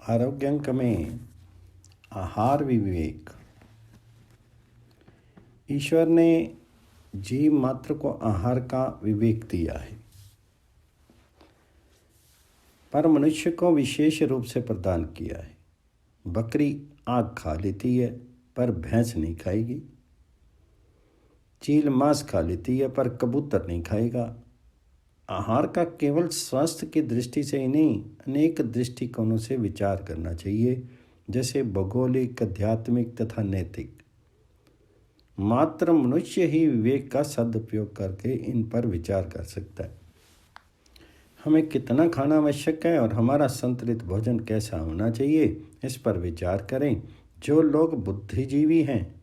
आरोग्यंक में आहार विवेक। ईश्वर ने जीव मात्र को आहार का विवेक दिया है, पर मनुष्य को विशेष रूप से प्रदान किया है। बकरी आग खा लेती है पर भैंस नहीं खाएगी। चील मांस खा लेती है पर कबूतर नहीं खाएगा। आहार का केवल स्वास्थ्य की दृष्टि से ही नहीं, अनेक दृष्टिकोणों से विचार करना चाहिए, जैसे भौगोलिक, आध्यात्मिक तथा नैतिक। मात्र मनुष्य ही विवेक का सदुपयोग करके इन पर विचार कर सकता है। हमें कितना खाना आवश्यक है और हमारा संतुलित भोजन कैसा होना चाहिए, इस पर विचार करें। जो लोग बुद्धिजीवी हैं,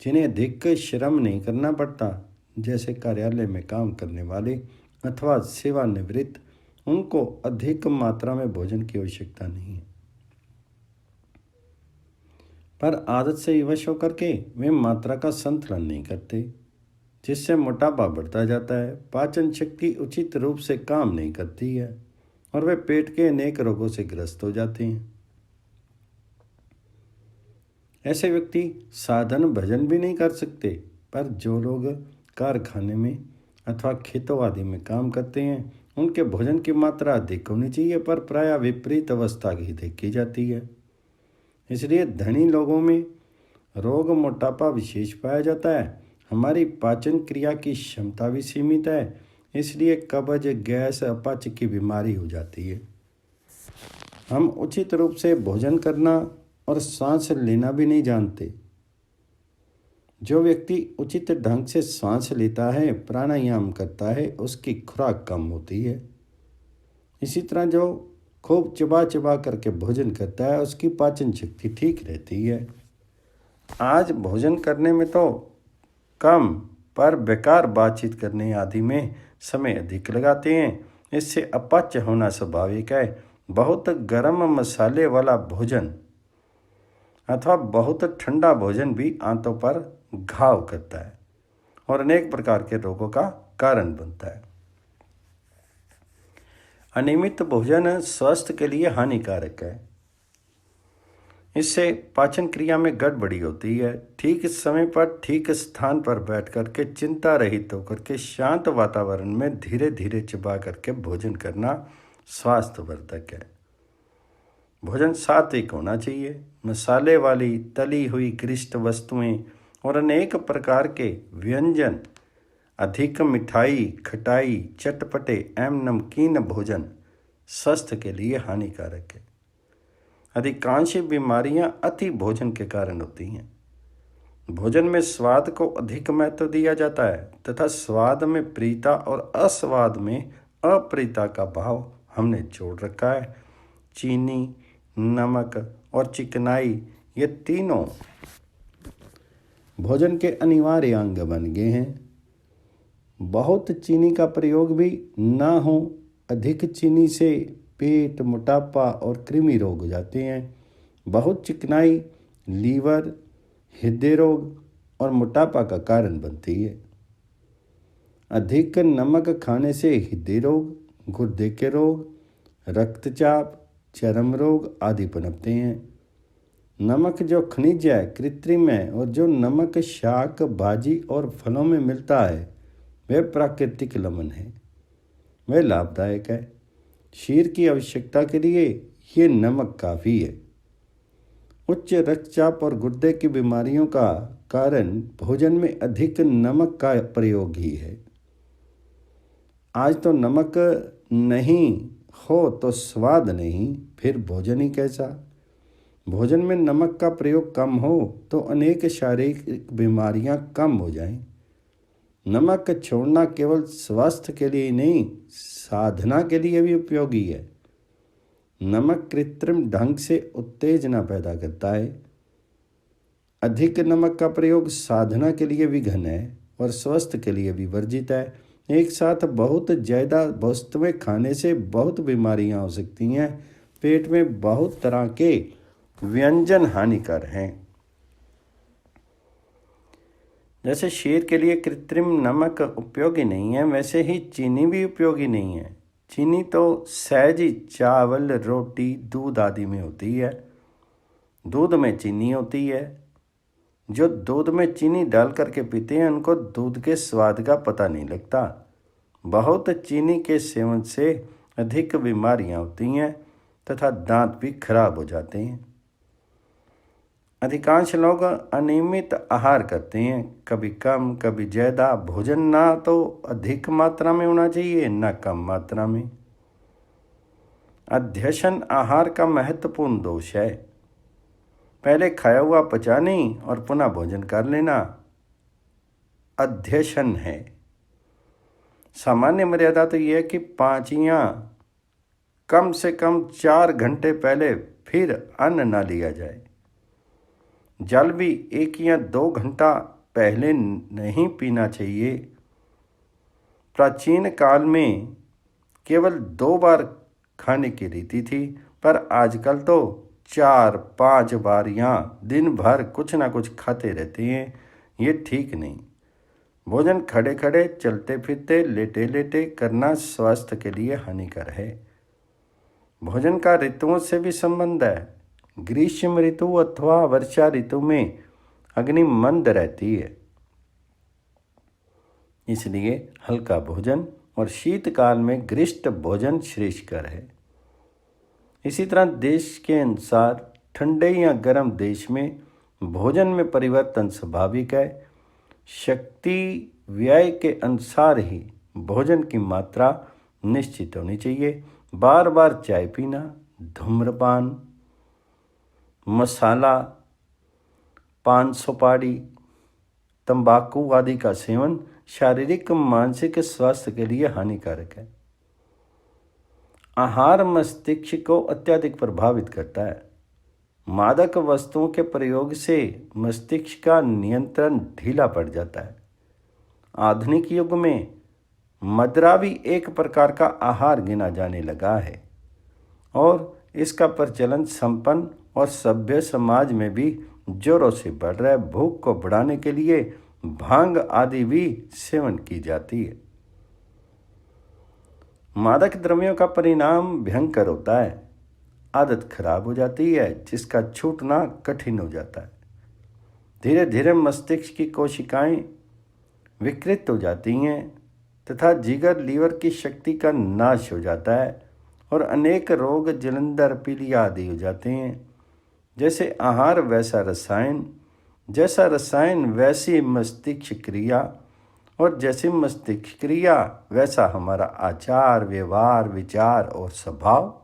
जिन्हें अधिक श्रम नहीं करना पड़ता, जैसे कार्यालय में काम करने वाले अथवा सेवानिवृत्त, उनको अधिक मात्रा में भोजन की आवश्यकता नहीं है। पर आदत से विवश होकर के वे मात्रा का संतुलन नहीं करते, जिससे मोटापा बढ़ता जाता है। पाचन शक्ति उचित रूप से काम नहीं करती है और वे पेट के अनेक रोगों से ग्रस्त हो जाते हैं। ऐसे व्यक्ति साधन भजन भी नहीं कर सकते। पर जो लोग कारखाने में अथवा खेतों आदि में काम करते हैं, उनके भोजन की मात्रा अधिक होनी चाहिए, पर प्रायः विपरीत अवस्था ही देखी जाती है। इसलिए धनी लोगों में रोग मोटापा विशेष पाया जाता है। हमारी पाचन क्रिया की क्षमता भी सीमित है, इसलिए कब्ज, गैस, अपच की बीमारी हो जाती है। हम उचित रूप से भोजन करना और सांस लेना भी नहीं जानते। जो व्यक्ति उचित ढंग से सांस लेता है, प्राणायाम करता है, उसकी खुराक कम होती है। इसी तरह जो खूब चबा चबा करके भोजन करता है, उसकी पाचन शक्ति ठीक रहती है। आज भोजन करने में तो कम, पर बेकार बातचीत करने आदि में समय अधिक लगाते हैं। इससे अपच होना स्वाभाविक है। बहुत गर्म मसाले वाला भोजन अथवा बहुत ठंडा भोजन भी आंतों पर घाव करता है और अनेक प्रकार के रोगों का कारण बनता है। अनियमित भोजन स्वास्थ्य के लिए हानिकारक है। इससे पाचन क्रिया में गड़बड़ी होती है। ठीक समय पर ठीक स्थान पर बैठ करके चिंता रहित होकर के शांत वातावरण में धीरे धीरे चबा करके भोजन करना स्वास्थ्यवर्धक है। भोजन सात्विक होना चाहिए। मसाले वाली, तली हुई गरिष्ठ वस्तुएं और अनेक प्रकार के व्यंजन, अधिक मिठाई, खटाई, चटपटे एवं नमकीन भोजन स्वास्थ्य के लिए हानिकारक है। अधिकांश बीमारियां अति भोजन के कारण होती हैं। भोजन में स्वाद को अधिक महत्व दिया जाता है तथा स्वाद में प्रियता और अस्वाद में अप्रियता का भाव हमने जोड़ रखा है। चीनी, नमक और चिकनाई, ये तीनों भोजन के अनिवार्य अंग बन गए हैं। बहुत चीनी का प्रयोग भी ना हो। अधिक चीनी से पेट, मोटापा और कृमि रोग हो जाते हैं। बहुत चिकनाई लीवर, हृदय रोग और मोटापा का कारण बनती है। अधिक नमक खाने से हृदय रोग, गुर्दे के रोग, रक्तचाप, चर्म रोग आदि पनपते हैं। नमक जो खनिज है, कृत्रिम है, और जो नमक शाक, भाजी और फलों में मिलता है, वह प्राकृतिक लवण है। वह लाभदायक है। शरीर की आवश्यकता के लिए ये नमक काफ़ी है। उच्च रक्तचाप और गुर्दे की बीमारियों का कारण भोजन में अधिक नमक का प्रयोग ही है। आज तो नमक नहीं हो तो स्वाद नहीं, फिर भोजन ही कैसा। भोजन में नमक का प्रयोग कम हो तो अनेक शारीरिक बीमारियां कम हो जाएं। नमक छोड़ना केवल स्वास्थ्य के लिए ही नहीं, साधना के लिए भी उपयोगी है। नमक कृत्रिम ढंग से उत्तेजना पैदा करता है। अधिक नमक का प्रयोग साधना के लिए विघ्न है और स्वास्थ्य के लिए भी वर्जित है। एक साथ बहुत ज़्यादा वस्तुएं खाने से बहुत बीमारियां हो सकती हैं। पेट में बहुत तरह के व्यंजन हानिकर हैं। जैसे शरीर के लिए कृत्रिम नमक उपयोगी नहीं है, वैसे ही चीनी भी उपयोगी नहीं है। चीनी तो सहज ही चावल, रोटी, दूध आदि में होती है। दूध में चीनी होती है। जो दूध में चीनी डाल करके पीते हैं उनको दूध के स्वाद का पता नहीं लगता। बहुत चीनी के सेवन से अधिक बीमारियां होती हैं तथा दांत भी खराब हो जाते हैं। अधिकांश लोग अनियमित आहार करते हैं, कभी कम कभी ज़्यादा। भोजन ना तो अधिक मात्रा में होना चाहिए ना कम मात्रा में। अध्यशन आहार का महत्वपूर्ण दोष है। पहले खाया हुआ पचा नहीं और पुनः भोजन कर लेना अध्यशन है। सामान्य मर्यादा तो यह है कि पाँचियाँ कम से कम 4 घंटे पहले फिर अन्न न लिया जाए। जल भी 1 या 2 घंटा पहले नहीं पीना चाहिए। प्राचीन काल में केवल 2 बार खाने की रीति थी, पर आजकल तो 4-5 बार यहाँ दिन भर कुछ ना कुछ खाते रहते हैं। ये ठीक नहीं। भोजन खड़े खड़े, चलते फिरते, लेटे लेटे करना स्वास्थ्य के लिए हानिकर है। भोजन का ऋतुओं से भी संबंध है। ग्रीष्म ऋतु अथवा वर्षा ऋतु में अग्नि मंद रहती है, इसलिए हल्का भोजन, और शीतकाल में गरिष्ठ भोजन श्रेष्ठकर है। इसी तरह देश के अनुसार ठंडे या गर्म देश में भोजन में परिवर्तन स्वाभाविक है। शक्ति व्यय के अनुसार ही भोजन की मात्रा निश्चित होनी चाहिए। बार बार चाय पीना, धूम्रपान, मसाला, पान सुपारी, तंबाकू आदि का सेवन शारीरिक मानसिक स्वास्थ्य के लिए हानिकारक है। आहार मस्तिष्क को अत्यधिक प्रभावित करता है। मादक वस्तुओं के प्रयोग से मस्तिष्क का नियंत्रण ढीला पड़ जाता है। आधुनिक युग में मदिरा भी एक प्रकार का आहार गिना जाने लगा है और इसका प्रचलन संपन्न और सभ्य समाज में भी जोरों से बढ़ रहा है। भूख को बढ़ाने के लिए भांग आदि भी सेवन की जाती है। मादक द्रव्यों का परिणाम भयंकर होता है। आदत खराब हो जाती है जिसका छूटना कठिन हो जाता है। धीरे धीरे मस्तिष्क की कोशिकाएं विकृत हो जाती हैं तथा जिगर लीवर की शक्ति का नाश हो जाता है और अनेक रोग, जलंधर, पीलिया आदि हो जाते हैं। जैसे आहार वैसा रसायन, जैसा रसायन वैसी मस्तिष्क क्रिया, और जैसी मस्तिष्क क्रिया वैसा हमारा आचार, व्यवहार, विचार और स्वभाव।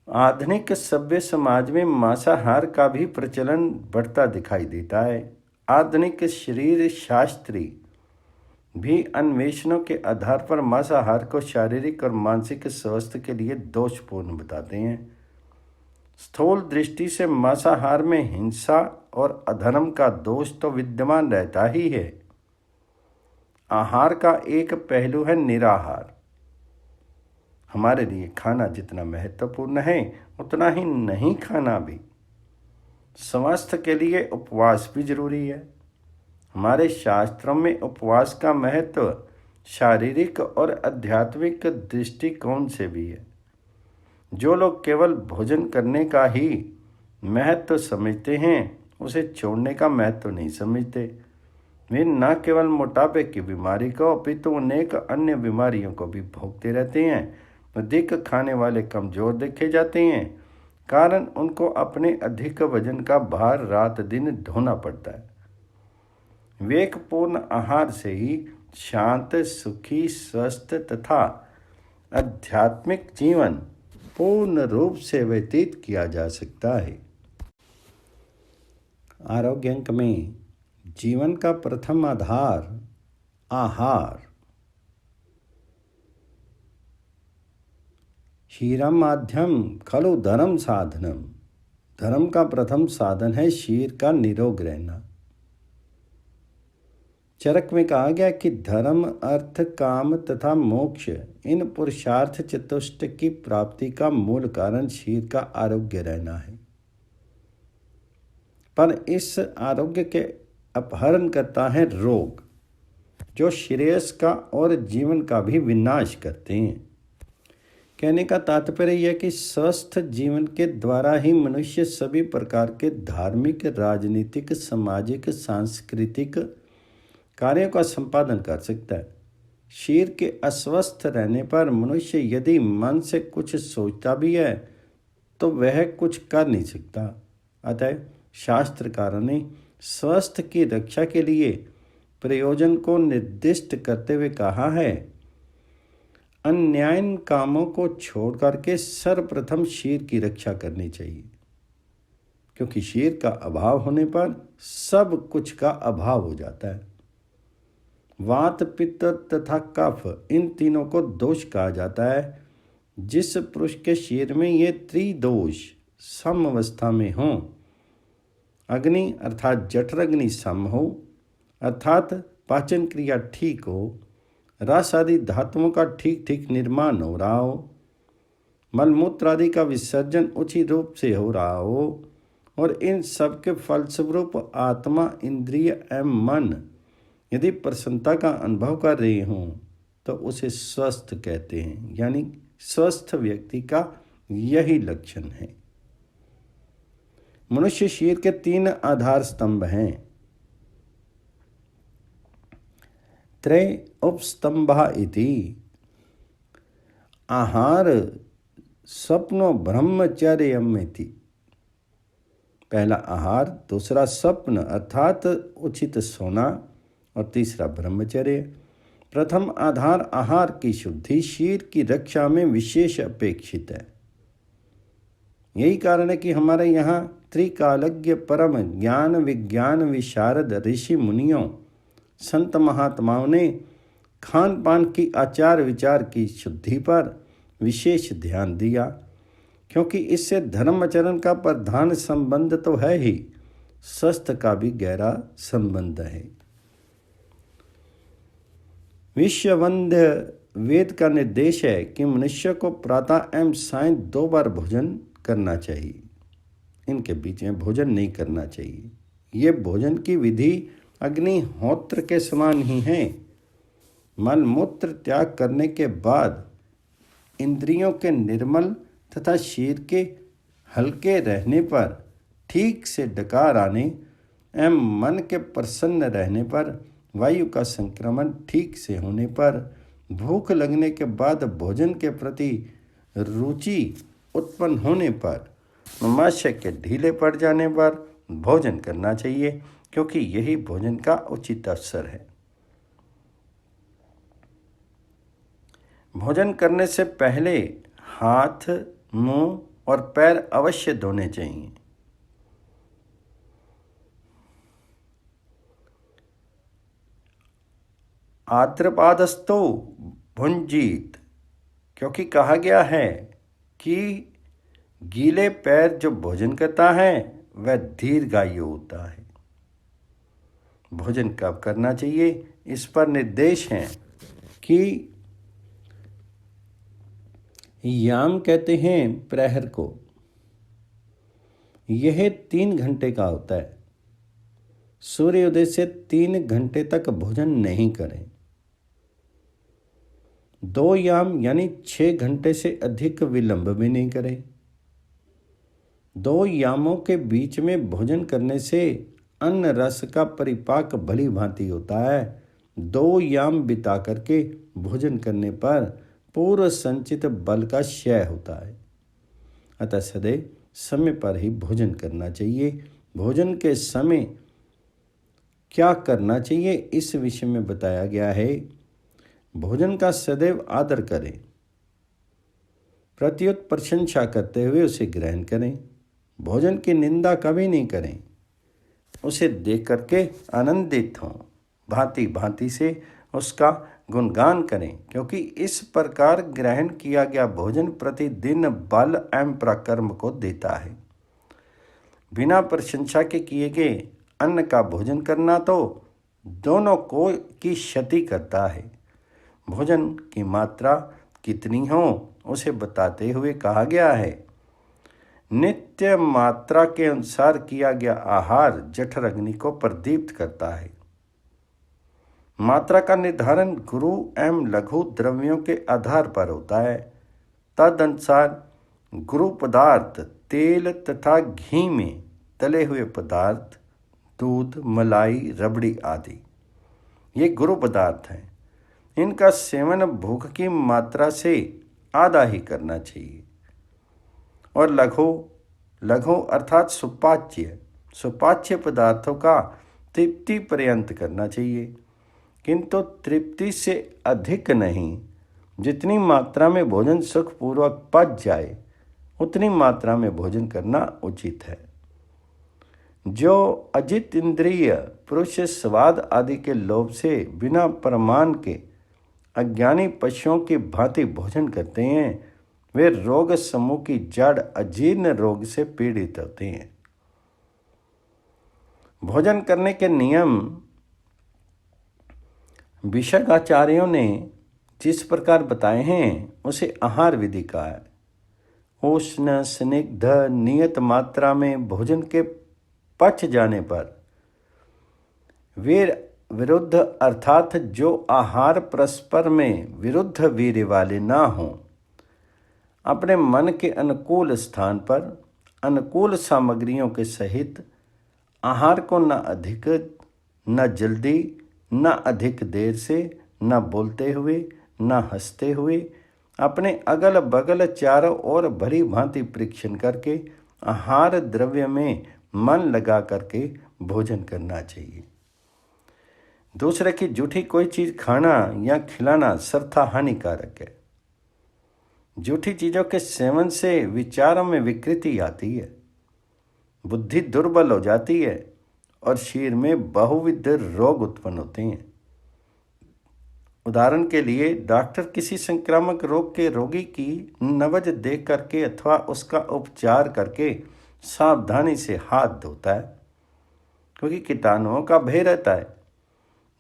आधुनिक सभ्य समाज में मांसाहार का भी प्रचलन बढ़ता दिखाई देता है। आधुनिक शरीर शास्त्री भी अन्वेषणों के आधार पर मांसाहार को शारीरिक और मानसिक स्वास्थ्य के लिए दोषपूर्ण बताते हैं। स्थूल दृष्टि से मांसाहार में हिंसा और अधर्म का दोष तो विद्यमान रहता ही है। आहार का एक पहलू है निराहार। हमारे लिए खाना जितना महत्वपूर्ण है उतना ही नहीं खाना भी। स्वास्थ्य के लिए उपवास भी जरूरी है। हमारे शास्त्रों में उपवास का महत्व शारीरिक और आध्यात्मिक दृष्टिकोण से भी है। जो लोग केवल भोजन करने का ही महत्व समझते हैं उसे छोड़ने का महत्व नहीं समझते। वे न केवल मोटापे की बीमारी को अपितु अनेक अन्य बीमारियों को भी भोगते रहते हैं। अधिक खाने वाले कमजोर देखे जाते हैं, कारण उनको अपने अधिक वजन का भार रात दिन ढोना पड़ता है। विवेकपूर्ण आहार से ही शांत, सुखी, स्वस्थ तथा आध्यात्मिक जीवन पूर्ण रूप से व्यतीत किया जा सकता है। आरोग्य अंक में जीवन का प्रथम आधार आहार। क्षीरमाध्यम खलु धर्म साधनम। धर्म का प्रथम साधन है शरीर का निरोग रहना। चरक में कहा गया कि धर्म, अर्थ, काम तथा मोक्ष इन पुरुषार्थ चतुष्टय की प्राप्ति का मूल कारण शरीर का आरोग्य रहना है। पर इस आरोग्य के अपहरण करता है रोग। जो श्रेयस का और जीवन का भी विनाश करते हैं। कहने का तात्पर्य यह कि स्वस्थ जीवन के द्वारा ही मनुष्य सभी प्रकार के धार्मिक, राजनीतिक, सामाजिक, सांस्कृतिक कार्यों का संपादन कर सकता है। शरीर के अस्वस्थ रहने पर मनुष्य यदि मन से कुछ सोचता भी है तो वह कुछ कर नहीं सकता। अतः शास्त्रकारों ने स्वास्थ्य की रक्षा के लिए प्रयोजन को निर्दिष्ट करते हुए कहा है, अन्यायन कामों को छोड़ करके सर्वप्रथम शरीर की रक्षा करनी चाहिए, क्योंकि शरीर का अभाव होने पर सब कुछ का अभाव हो जाता है। वात, पित्त तथा कफ, इन तीनों को दोष कहा जाता है। जिस पुरुष के शरीर में ये त्रिदोष सम अवस्था में हो, अग्नि अर्थात जठराग्नि सम हो, अर्थात पाचन क्रिया ठीक हो, रस आदि धातुओं का ठीक ठीक निर्माण हो रहा हो, मलमूत्र आदि का विसर्जन उचित रूप से हो रहा हो, और इन सब के फलस्वरूप आत्मा, इंद्रिय एवं मन यदि प्रसन्नता का अनुभव कर रहे हों तो उसे स्वस्थ कहते हैं। यानी स्वस्थ व्यक्ति का यही लक्षण है। मनुष्य शरीर के 3 आधार स्तंभ हैं। त्रय उपस्तंभा इति। आहार, स्वप्नो ब्रह्मचर्यम इति। पहला आहार, दूसरा स्वप्न अर्थात उचित सोना, और तीसरा ब्रह्मचर्य। प्रथम आधार आहार की शुद्धि शरीर की रक्षा में विशेष अपेक्षित है। यही कारण है कि हमारे यहाँ त्रिकालज्ञ परम ज्ञान विज्ञान विशारद ऋषि मुनियों, संत महात्माओं ने खान पान की आचार विचार की शुद्धि पर विशेष ध्यान दिया, क्योंकि इससे धर्माचरण का प्रधान संबंध तो है ही, स्वास्थ्य का भी गहरा संबंध है। विश्ववंद्य वेद का निर्देश है कि मनुष्य को प्रातः एवं सायं 2 बार भोजन करना चाहिए। इनके बीच में भोजन नहीं करना चाहिए। ये भोजन की विधि अग्निहोत्र के समान ही है। मलमूत्र त्याग करने के बाद इंद्रियों के निर्मल तथा शरीर के हल्के रहने पर, ठीक से डकार आने एवं मन के प्रसन्न रहने पर, वायु का संक्रमण ठीक से होने पर, भूख लगने के बाद भोजन के प्रति रुचि उत्पन्न होने पर, मनुष्य के ढीले पड़ जाने पर भोजन करना चाहिए, क्योंकि यही भोजन का उचित अवसर है। भोजन करने से पहले हाथ, मुंह और पैर अवश्य धोने चाहिए। आर्द्रपादस्थो भुंजीत, क्योंकि कहा गया है कि गीले पैर जो भोजन करता है वह दीर्घायु होता है। भोजन कब करना चाहिए, इस पर निर्देश हैं कि याम कहते हैं प्रहर को। यह 3 घंटे का होता है। सूर्योदय से 3 घंटे तक भोजन नहीं करें। 2 याम यानी 6 घंटे से अधिक विलंब भी नहीं करें। 2 यामों के बीच में भोजन करने से अन्न रस का परिपाक भली भांति होता है। 2 याम बिता करके भोजन करने पर पूर्व संचित बल का क्षय होता है। अतः सदैव समय पर ही भोजन करना चाहिए। भोजन के समय क्या करना चाहिए, इस विषय में बताया गया है। भोजन का सदैव आदर करें, प्रत्युत प्रशंसा करते हुए उसे ग्रहण करें। भोजन की निंदा कभी नहीं करें, उसे देख करके आनंदित हों, भांति भांति से उसका गुणगान करें, क्योंकि इस प्रकार ग्रहण किया गया भोजन प्रतिदिन बल एवं पराक्रम को देता है। बिना प्रशंसा के किए गए अन्न का भोजन करना तो दोनों को की क्षति करता है। भोजन की मात्रा कितनी हो उसे बताते हुए कहा गया है, नित्य मात्रा के अनुसार किया गया आहार जठर अग्नि को प्रदीप्त करता है। मात्रा का निर्धारण गुरु एवं लघु द्रव्यों के आधार पर होता है। तदनुसार गुरु पदार्थ तेल तथा घी में तले हुए पदार्थ, दूध, मलाई, रबड़ी आदि ये गुरु पदार्थ हैं। इनका सेवन भूख की मात्रा से आधा ही करना चाहिए। और लघु अर्थात सुपाच्य पदार्थों का तृप्ति पर्यंत करना चाहिए, किंतु तृप्ति से अधिक नहीं। जितनी मात्रा में भोजन सुखपूर्वक पच जाए उतनी मात्रा में भोजन करना उचित है। जो अजित इंद्रिय पुरुष स्वाद आदि के लोभ से बिना प्रमाण के अज्ञानी पशुओं की भांति भोजन करते हैं, वे रोग समूह की जड़ अजीर्ण रोग से पीड़ित होते हैं। भोजन करने के नियम विशेषाचार्यों ने जिस प्रकार बताए हैं उसे आहार विधि का है। उष्ण स्निग्ध नियत मात्रा में भोजन के पच जाने पर वीर विरुद्ध अर्थात जो आहार परस्पर में विरुद्ध वीर्य वाले ना हों, अपने मन के अनुकूल स्थान पर अनुकूल सामग्रियों के सहित आहार को न अधिक न जल्दी न अधिक देर से न बोलते हुए न हंसते हुए अपने अगल बगल चारों ओर भली भांति परीक्षण करके आहार द्रव्य में मन लगा करके भोजन करना चाहिए। दूसरे की जूठी कोई चीज़ खाना या खिलाना सर्वथा हानिकारक है। जूठी चीज़ों के सेवन से विचारों में विकृति आती है, बुद्धि दुर्बल हो जाती है और शरीर में बहुविध रोग उत्पन्न होते हैं। उदाहरण के लिए डॉक्टर किसी संक्रामक रोग के रोगी की नब्ज देख करके अथवा उसका उपचार करके सावधानी से हाथ धोता है, क्योंकि कीटाणुओं का भय रहता है।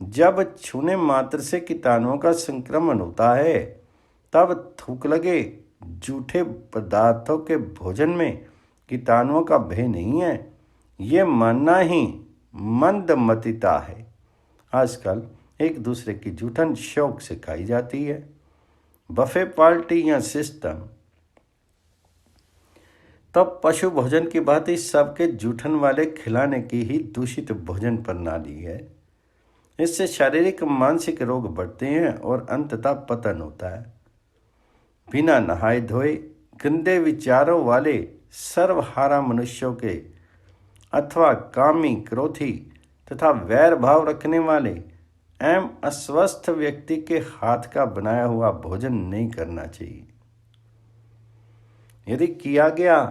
जब छूने मात्र से कीटाणुओं का संक्रमण होता है तब थूक लगे जूठे पदार्थों के भोजन में कीटाणुओं का भय नहीं है, ये मानना ही मंदमतिता है। आजकल एक दूसरे की जूठन शौक से खाई जाती है। बफे पार्टी या सिस्टम तब पशु भोजन की भांति सबके जूठन वाले खिलाने की ही दूषित भोजन प्रणाली है। इससे शारीरिक मानसिक रोग बढ़ते हैं और अंततः पतन होता है। बिना नहाए धोए गंदे विचारों वाले सर्वहारा मनुष्यों के अथवा कामी, क्रोधी तथा वैर भाव रखने वाले एवं अस्वस्थ व्यक्ति के हाथ का बनाया हुआ भोजन नहीं करना चाहिए। यदि किया गया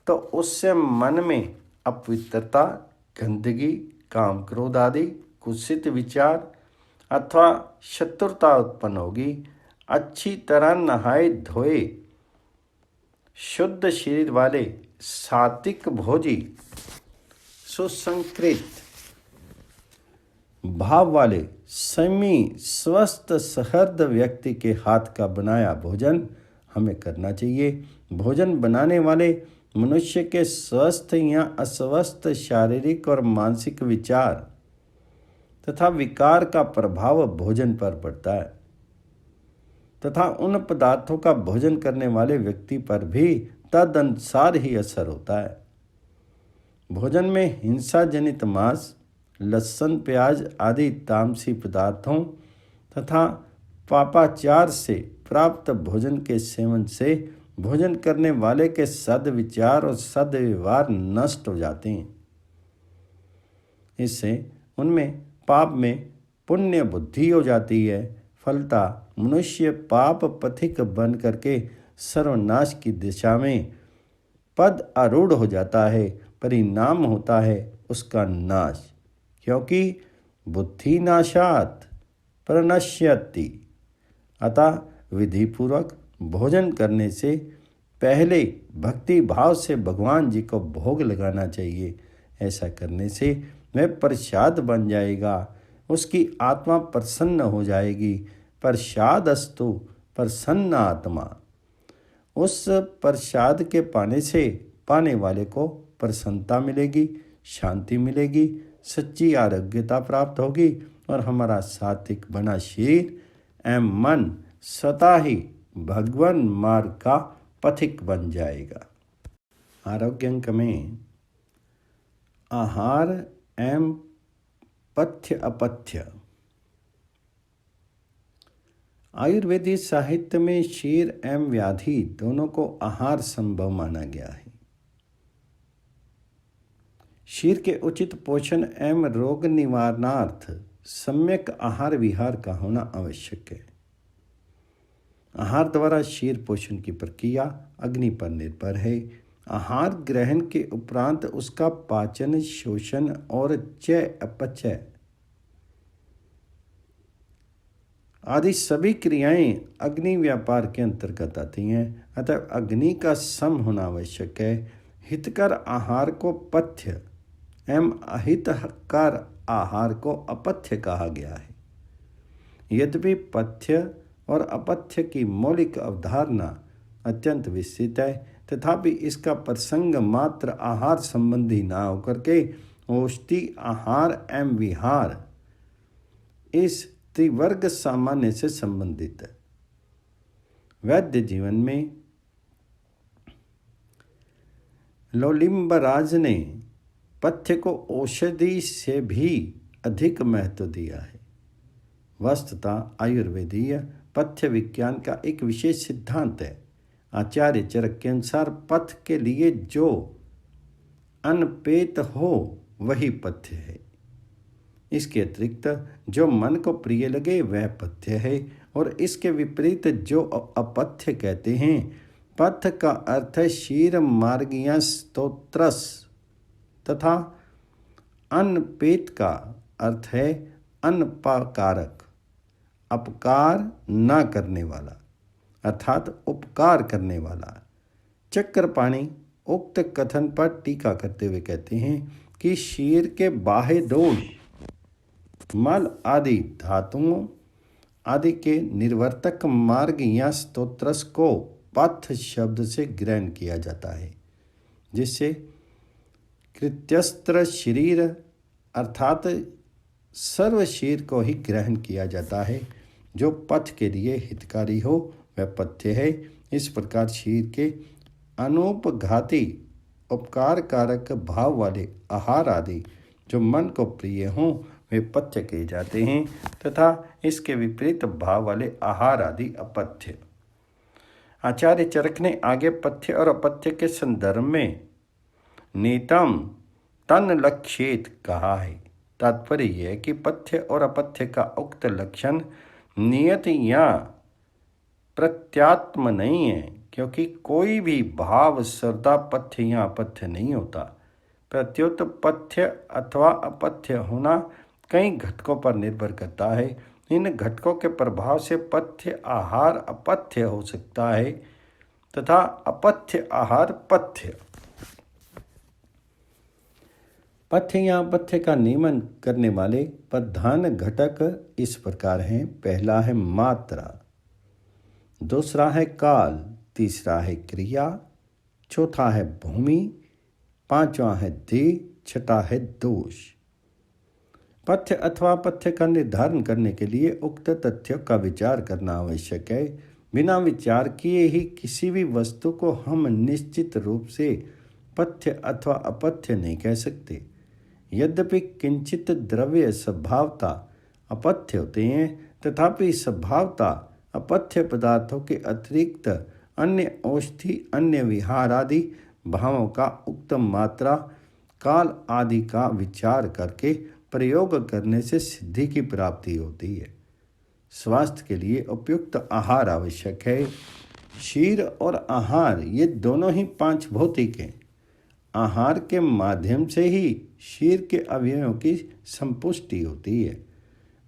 तो उससे मन में अपवित्रता, गंदगी, काम, क्रोध आदि कुत्सित विचार अथवा शत्रुता उत्पन्न होगी। अच्छी तरह नहाए धोए शुद्ध शरीर वाले सात्विक भोजी, सुसंस्कृत भाव वाले संयमी स्वस्थ सहृद व्यक्ति के हाथ का बनाया भोजन हमें करना चाहिए। भोजन बनाने वाले मनुष्य के स्वस्थ या अस्वस्थ शारीरिक और मानसिक विचार तथा विकार का प्रभाव भोजन पर पड़ता है तथा उन पदार्थों का भोजन करने वाले व्यक्ति पर भी तदनुसार ही असर होता है। भोजन में हिंसा जनित मांस, लहसुन, प्याज आदि तामसी पदार्थों तथा पापाचार से प्राप्त भोजन के सेवन से भोजन करने वाले के सद्विचार और सद्व्यवहार नष्ट हो जाते हैं। इससे उनमें पाप में पुण्य बुद्धि हो जाती है। फलता मनुष्य पाप पथिक बन करके सर्वनाश की दिशा में पद आरूढ़ हो जाता है। परिणाम होता है उसका नाश, क्योंकि बुद्धि नाशात प्रणश्यति। अतः विधिपूर्वक भोजन करने से पहले भक्ति भाव से भगवान जी को भोग लगाना चाहिए। ऐसा करने से वह प्रसाद बन जाएगा, उसकी आत्मा प्रसन्न हो जाएगी। प्रसादस्तु प्रसन्न आत्मा। उस प्रसाद के पाने से पाने वाले को प्रसन्नता मिलेगी, शांति मिलेगी, सच्ची आरोग्यता प्राप्त होगी और हमारा सात्विक बना शरीर एवं मन स्वतः ही भगवान मार्ग का पथिक बन जाएगा। आरोग्य अंक में आहार एवं पथ्य अपथ्य। आयुर्वेदिक साहित्य में क्षीर एवं व्याधि दोनों को आहार संभव माना गया है। क्षीर के उचित पोषण एवं रोग निवारणार्थ सम्यक आहार विहार का होना आवश्यक है। आहार द्वारा क्षीर पोषण की प्रक्रिया अग्नि पर निर्भर है। आहार ग्रहण के उपरांत उसका पाचन, शोषण और चय अपचय आदि सभी क्रियाएं अग्नि व्यापार के अंतर्गत आती हैं। अतः अग्नि का सम होना आवश्यक है। हितकर आहार को पथ्य एवं अहितकर आहार को अपथ्य कहा गया है। यद्यपि पथ्य और अपथ्य की मौलिक अवधारणा अत्यंत विस्तृत है, तथापि इसका प्रसंग मात्र आहार संबंधी न होकर के औषधि आहार एवं विहार इस त्रिवर्ग सामान्य से संबंधित है। वैद्य जीवन में लोलिम्बराज ने पथ्य को औषधि से भी अधिक महत्व दिया है। वस्तुतः आयुर्वेदीय पथ्य विज्ञान का एक विशेष सिद्धांत है। आचार्य चरक के अनुसार पथ के लिए जो अनपेत हो वही पथ्य है। इसके अतिरिक्त जो मन को प्रिय लगे वह पथ्य है, और इसके विपरीत जो अपथ्य कहते हैं। पथ का अर्थ है क्षीर मार्गीय स्तोत्रस तथा अनपेत का अर्थ है अनपकारक, अपकार न करने वाला अर्थात उपकार करने वाला। चक्रपाणि उक्त कथन पर टीका करते हुए कहते हैं कि क्षीर के बाह्य दोष मल आदि धातुओं आदि के निर्वर्तक मार्ग या स्तोत्रस को पथ शब्द से ग्रहण किया जाता है, जिससे कृत्यस्त्र शरीर अर्थात सर्व शरीर को ही ग्रहण किया जाता है। जो पथ के लिए हितकारी हो वह पथ्य है। इस प्रकार शरीर के अनुपघाती उपकार कारक भाव वाले आहार आदि जो मन को प्रिय हों वे पथ्य कहे जाते हैं, तथा इसके विपरीत भाव वाले आहार आदि अपथ्य। आचार्य चरक ने आगे पथ्य और अपथ्य के संदर्भ में नीतम तन लक्ष्येत कहा है। तात्पर्य यह है कि पथ्य और अपथ्य का उक्त लक्षण नियत या प्रत्यात्म नहीं है, क्योंकि कोई भी भाव सर्वदा पथ्य या अपथ्य नहीं होता। प्रत्युत पथ्य अथवा अपथ्य होना कई घटकों पर निर्भर करता है। इन घटकों के प्रभाव से पथ्य आहार अपथ्य हो सकता है तथा अपथ्य आहार पथ्य। पथ्य या अपथ्य का नियमन करने वाले प्रधान घटक इस प्रकार हैं। पहला है मात्रा, दूसरा है काल, तीसरा है क्रिया, चौथा है भूमि, पांचवा है देह, छठा है दोष। पथ्य अथवा पथ्य का निर्धारण करने के लिए उक्त तथ्यों का विचार करना आवश्यक है। बिना विचार किए ही किसी भी वस्तु को हम निश्चित रूप से पथ्य अथवा अपथ्य नहीं कह सकते। यद्यपि किंचित द्रव्य स्वभावता अपथ्य होते हैं, तथापि स्वभावता अपथ्य पदार्थों के अतिरिक्त अन्य औषधि, अन्य विहार आदि भावों का उक्त मात्रा, काल आदि का विचार करके प्रयोग करने से सिद्धि की प्राप्ति होती है। स्वास्थ्य के लिए उपयुक्त आहार आवश्यक है। क्षीर और आहार ये दोनों ही पांच भौतिक हैं। आहार के माध्यम से ही क्षीर के अवयवों की संपुष्टि होती है।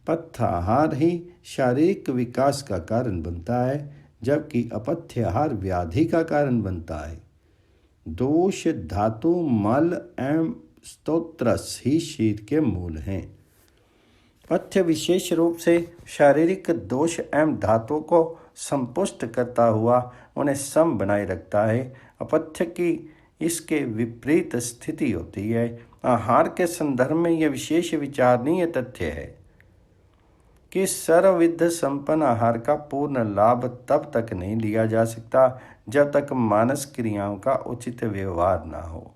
पथ्याहार ही शारीरिक विकास का कारण बनता है, जबकि अपथ्याहार व्याधि का कारण बनता है। दोष, धातु, मल एवं स्तोत्रस ही क्षीर के मूल हैं। पथ्य विशेष रूप से शारीरिक दोष एवं धातुओं को संपुष्ट करता हुआ उन्हें सम बनाए रखता है। अपथ्य की इसके विपरीत स्थिति होती है। आहार के संदर्भ में यह विशेष विचारणीय तथ्य है। कि सर्वविध संपन्न आहार का पूर्ण लाभ तब तक नहीं लिया जा सकता जब तक मानस क्रियाओं का उचित व्यवहार ना हो,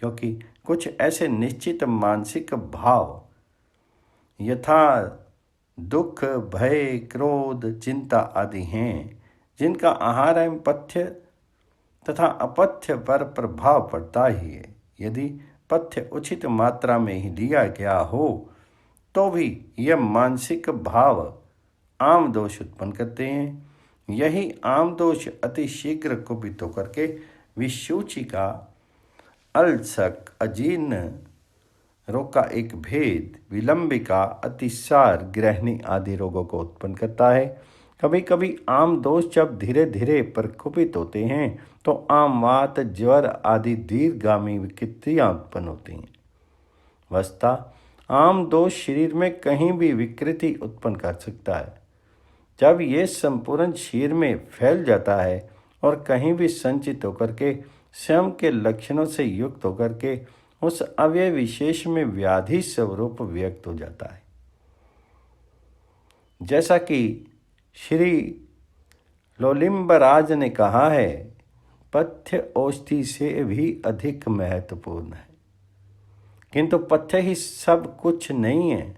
क्योंकि कुछ ऐसे निश्चित मानसिक भाव यथा दुख, भय, क्रोध, चिंता आदि हैं जिनका आहार एवं पथ्य तथा अपथ्य पर प्रभाव पड़ता ही है। यदि पथ्य उचित मात्रा में ही लिया गया हो तो भी यह मानसिक भाव आम दोष उत्पन्न करते हैं। यही आम दोष अति शीघ्र कुपित होकर के विसूचिका, अल्सक, अजीर्ण रोग का एक भेद, विलंबिका, अतिसार, गृहिणी आदि रोगों को उत्पन्न करता है। कभी कभी आम दोष जब धीरे धीरे प्रकुपित होते हैं तो आम वात, ज्वर आदि दीर्घगामी विकृतियाँ उत्पन्न होती हैं। वस्तुतः आम दोष शरीर में कहीं भी विकृति उत्पन्न कर सकता है। जब ये संपूर्ण शरीर में फैल जाता है और कहीं भी संचित होकर के स्वयं के लक्षणों से युक्त होकर के उस अवयव विशेष में व्याधि स्वरूप व्यक्त हो जाता है। जैसा कि श्री लोलिम्बराज ने कहा है, पथ्य औषधि से भी अधिक महत्वपूर्ण है, किंतु पथ्य ही सब कुछ नहीं है।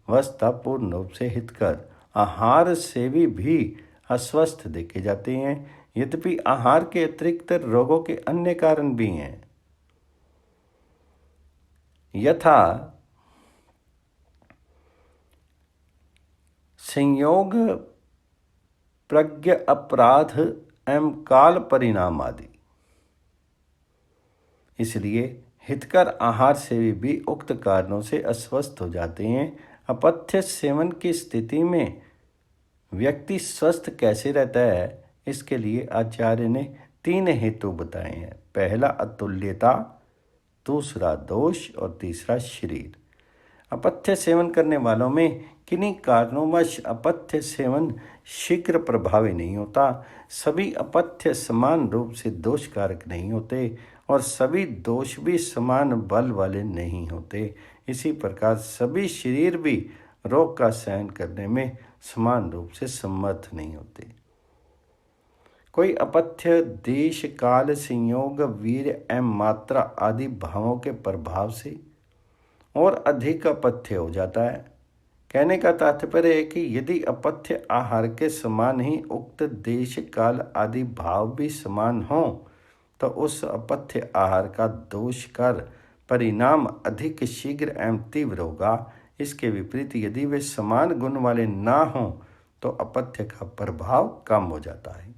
वस्तुतः पूर्ण रूप से हितकर आहार सेवी भी अस्वस्थ देखे जाते हैं, यद्यपि आहार के अतिरिक्त रोगों के अन्य कारण भी हैं, यथा संयोग, प्रज्ञ अपराध एवं काल परिणाम आदि। इसलिए हितकर आहार सेवी भी उक्त कारणों से अस्वस्थ हो जाते हैं। अपथ्य सेवन की स्थिति में व्यक्ति स्वस्थ कैसे रहता है, इसके लिए आचार्य ने 3 हेतु बताए हैं। पहला अतुल्यता, दूसरा दोष और तीसरा शरीर। अपथ्य सेवन करने वालों में किन्हीं कारणोंवश अपथ्य सेवन शीघ्र प्रभावी नहीं होता। सभी अपथ्य समान रूप से दोषकारक नहीं होते और सभी दोष भी समान बल वाले नहीं होते। इसी प्रकार सभी शरीर भी रोग का सहन करने में समान रूप से समर्थ नहीं होते। कोई अपथ्य देश, काल, संयोग, वीर एवं मात्रा आदि भावों के प्रभाव से और अधिक अपथ्य हो जाता है। कहने का तात्पर्य है कि यदि अपथ्य आहार के समान ही उक्त देश, काल आदि भाव भी समान हों तो उस अपथ्य आहार का दोषकर परिणाम अधिक शीघ्र एवं तीव्र होगा। इसके विपरीत यदि वे समान गुण वाले ना हों तो अपथ्य का प्रभाव कम हो जाता है।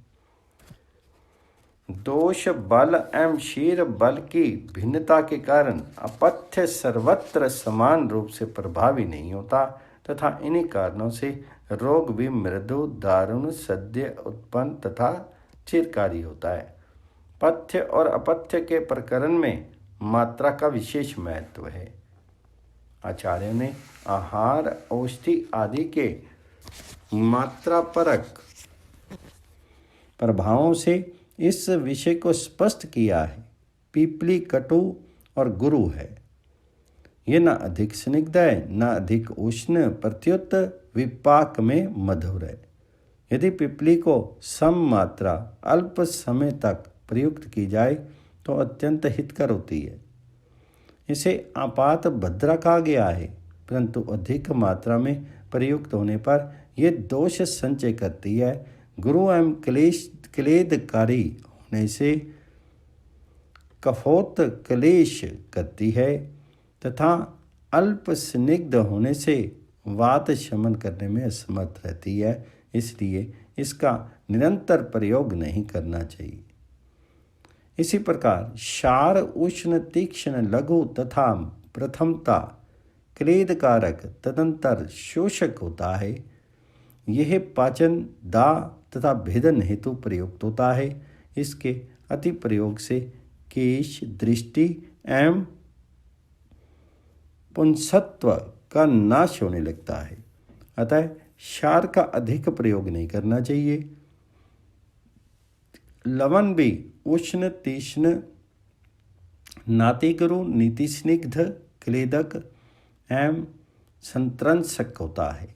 दोष बल एवं शीर बल की भिन्नता के कारण अपथ्य सर्वत्र समान रूप से प्रभावी नहीं होता तथा इन्हीं कारणों से रोग भी मृदु, दारुण, सद्य उत्पन्न तथा चिरकारी होता है। पथ्य और अपथ्य के प्रकरण में मात्रा का विशेष महत्व है। आचार्य ने आहार, औषधि आदि के मात्रा परक प्रभावों से इस विषय को स्पष्ट किया है। पीपली कटु और गुरु है, ये न अधिक स्निग्ध है न अधिक उष्ण, प्रत्युत विपाक में मधुर है। यदि पिपली को सम मात्रा अल्प समय तक प्रयुक्त की जाए तो अत्यंत हितकर होती है। इसे आपात भद्रा कहा गया है, परंतु अधिक मात्रा में प्रयुक्त होने पर यह दोष संचय करती है। गुरु एवं क्लेदकारी होने से कफोत क्लेश करती है तथा अल्प स्निग्ध होने से वात शमन करने में असमर्थ रहती है। इसलिए इसका निरंतर प्रयोग नहीं करना चाहिए। इसी प्रकार क्षार, उष्ण, तीक्ष्ण, लघु तथा प्रथमता क्लेदकारक तदंतर शोषक होता है। यह पाचन, दाह तथा भेदन हेतु प्रयुक्त होता है। इसके अति प्रयोग से केश, दृष्टि एवं पुंसत्व का नाश होने लगता है। अतः क्षार का अधिक प्रयोग नहीं करना चाहिए। लवण भी उष्ण, तीक्ष्ण, नातिगरु, नीतिस्निग्ध, क्लेदक एवं संत्रंसक होता है।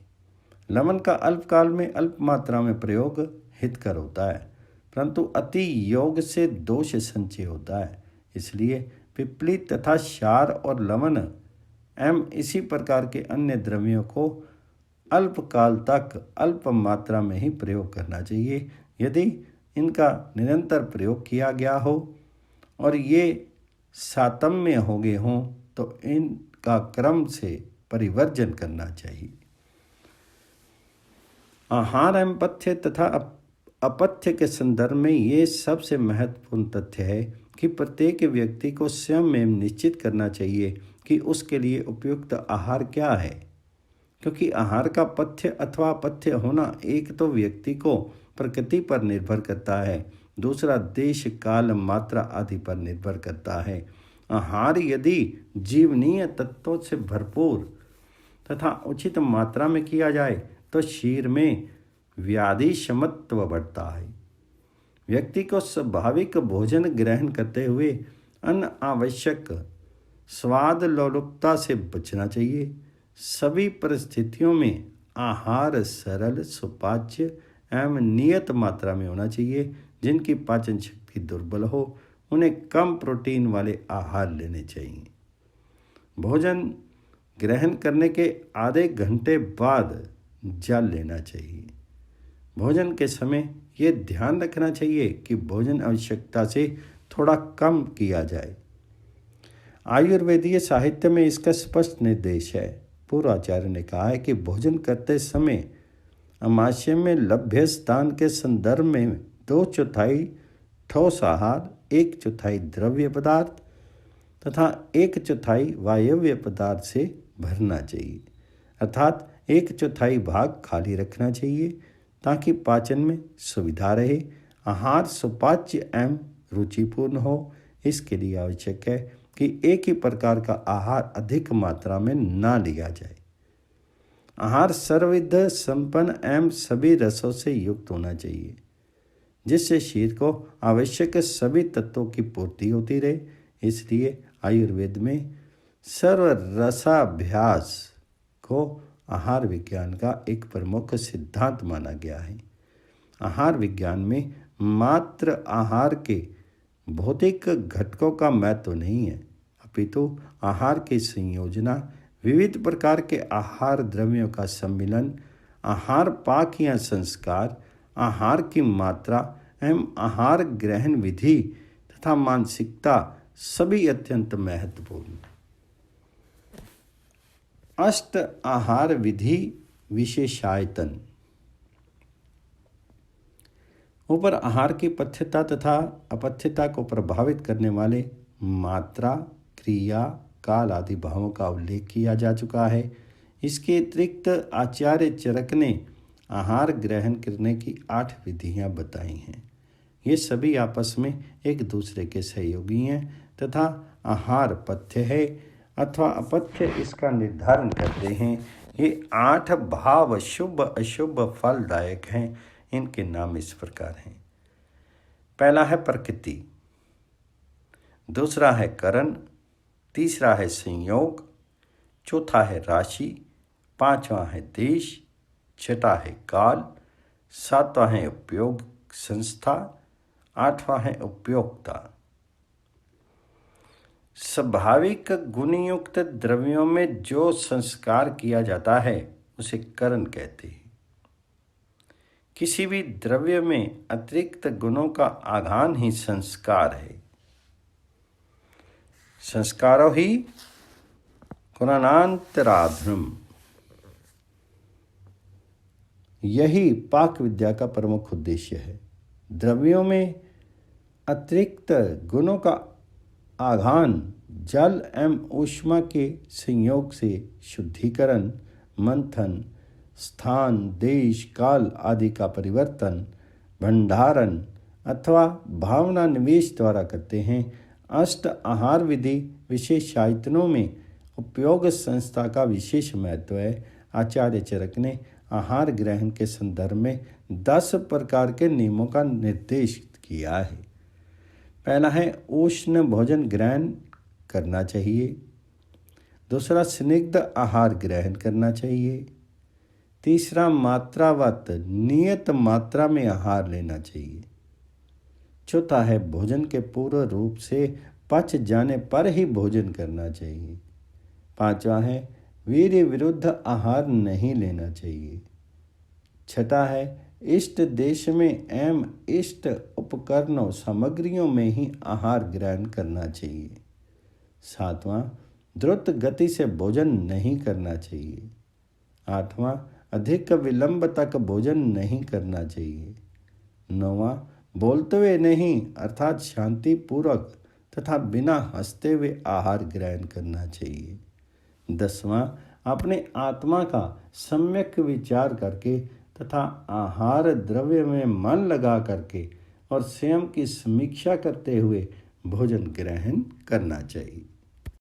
लवण का अल्पकाल में अल्प मात्रा में प्रयोग हितकर होता है, परंतु अति योग से दोष संचय होता है। इसलिए पिप्पली तथा क्षार और लवण एवं इसी प्रकार के अन्य द्रव्यों को अल्पकाल तक अल्प मात्रा में ही प्रयोग करना चाहिए। यदि इनका निरंतर प्रयोग किया गया हो और ये सातम्य हो गए हों तो इनका क्रम से परिवर्जन करना चाहिए। आहार एवं पथ्य तथा अपथ्य के संदर्भ में ये सबसे महत्वपूर्ण तथ्य है कि प्रत्येक व्यक्ति को स्वयं में निश्चित करना चाहिए कि उसके लिए उपयुक्त आहार क्या है, क्योंकि आहार का पथ्य अथवा अपथ्य होना एक तो व्यक्ति को प्रकृति पर निर्भर करता है, दूसरा देश काल मात्रा आदि पर निर्भर करता है। आहार यदि जीवनीय तत्वों से भरपूर तथा उचित मात्रा में किया जाए तो शरीर में व्याधि क्षमत्व बढ़ता है। व्यक्ति को स्वाभाविक भोजन ग्रहण करते हुए अनावश्यक स्वाद लोलुपता से बचना चाहिए। सभी परिस्थितियों में आहार सरल, सुपाच्य एवं नियत मात्रा में होना चाहिए। जिनकी पाचन शक्ति दुर्बल हो उन्हें कम प्रोटीन वाले आहार लेने चाहिए। भोजन ग्रहण करने के आधे घंटे बाद जल लेना चाहिए। भोजन के समय ये ध्यान रखना चाहिए कि भोजन आवश्यकता से थोड़ा कम किया जाए। आयुर्वेदीय साहित्य में इसका स्पष्ट निर्देश है। पूर्वाचार्य ने कहा है कि भोजन करते समय आमाशय में लभ्य स्थान के संदर्भ में 2/4 ठोस आहार, 1/4 द्रव्य पदार्थ तथा 1/4 वायव्य पदार्थ से भरना चाहिए, अर्थात 1/4 भाग खाली रखना चाहिए ताकि पाचन में सुविधा रहे। आहार सुपाच्य एवं रुचिपूर्ण हो, इसके लिए आवश्यक है कि एक ही प्रकार का आहार अधिक मात्रा में ना लिया जाए। आहार सर्वविध संपन्न एवं सभी रसों से युक्त होना चाहिए, जिससे शरीर को आवश्यक सभी तत्वों की पूर्ति होती रहे। इसलिए आयुर्वेद में सर्वरसाभ्यास को आहार विज्ञान का एक प्रमुख सिद्धांत माना गया है। आहार विज्ञान में मात्र आहार के भौतिक घटकों का महत्व नहीं है, अपितु आहार की संयोजना, विविध प्रकार के आहार द्रव्यों का सम्मिलन, आहार पाक या संस्कार, आहार की मात्रा एवं आहार ग्रहण विधि तथा मानसिकता सभी अत्यंत महत्वपूर्ण। अष्ट आहार विधि विशेषायतन। ऊपर आहार की पथ्यता तथा अपथ्यता को प्रभावित करने वाले मात्रा, क्रिया, काल आदि भावों का उल्लेख किया जा चुका है। इसके अतिरिक्त आचार्य चरक ने आहार ग्रहण करने की 8 विधियां बताई हैं। ये सभी आपस में एक दूसरे के सहयोगी हैं तथा आहार पथ्य है अथवा अपथ्य इसका निर्धारण करते हैं। ये 8 भाव शुभ अशुभ फलदायक हैं। इनके नाम इस प्रकार हैं। पहला है प्रकृति, दूसरा है करण, तीसरा है संयोग, चौथा है राशि, पांचवा है देश, छठा है काल, सातवां है उपयोग संस्था, आठवां है उपयोक्ता। स्वाभाविक गुणयुक्त द्रव्यों में जो संस्कार किया जाता है उसे करण कहते हैं। किसी भी द्रव्य में अतिरिक्त गुणों का आघान ही संस्कार है। संस्कारो ही गुणानांतराधर्म। यही पाक विद्या का प्रमुख उद्देश्य है। द्रव्यों में अतिरिक्त गुणों का आघान जल एवं ऊष्मा के संयोग से शुद्धिकरण, मंथन, स्थान, देश, काल आदि का परिवर्तन, भंडारण अथवा भावना निवेश द्वारा करते हैं। अष्ट आहार विधि विशेषायतनों में उपयोग संस्था का विशेष महत्व है। आचार्य चरक ने आहार ग्रहण के संदर्भ में 10 प्रकार के नियमों का निर्देश किया है। पहला है उष्ण भोजन ग्रहण करना चाहिए। दूसरा स्निग्ध आहार ग्रहण करना चाहिए। तीसरा, मात्रावत नियत मात्रा में आहार लेना चाहिए। चौथा है, भोजन के पूर्ण रूप से पच जाने पर ही भोजन करना चाहिए। पांचवा है, वीर्य विरुद्ध आहार नहीं लेना चाहिए। छठा है, इष्ट देश में एवं इष्ट उपकरणों सामग्रियों में ही आहार ग्रहण करना चाहिए। सातवां, द्रुत गति से भोजन नहीं करना चाहिए। आठवां, अधिक विलंब तक भोजन नहीं करना चाहिए। नौवां, बोलते हुए नहीं अर्थात शांतिपूर्वक तथा बिना हंसते हुए आहार ग्रहण करना चाहिए। 10वां, अपने आत्मा का सम्यक विचार करके तथा आहार द्रव्य में मन लगा करके और स्वयं की समीक्षा करते हुए भोजन ग्रहण करना चाहिए।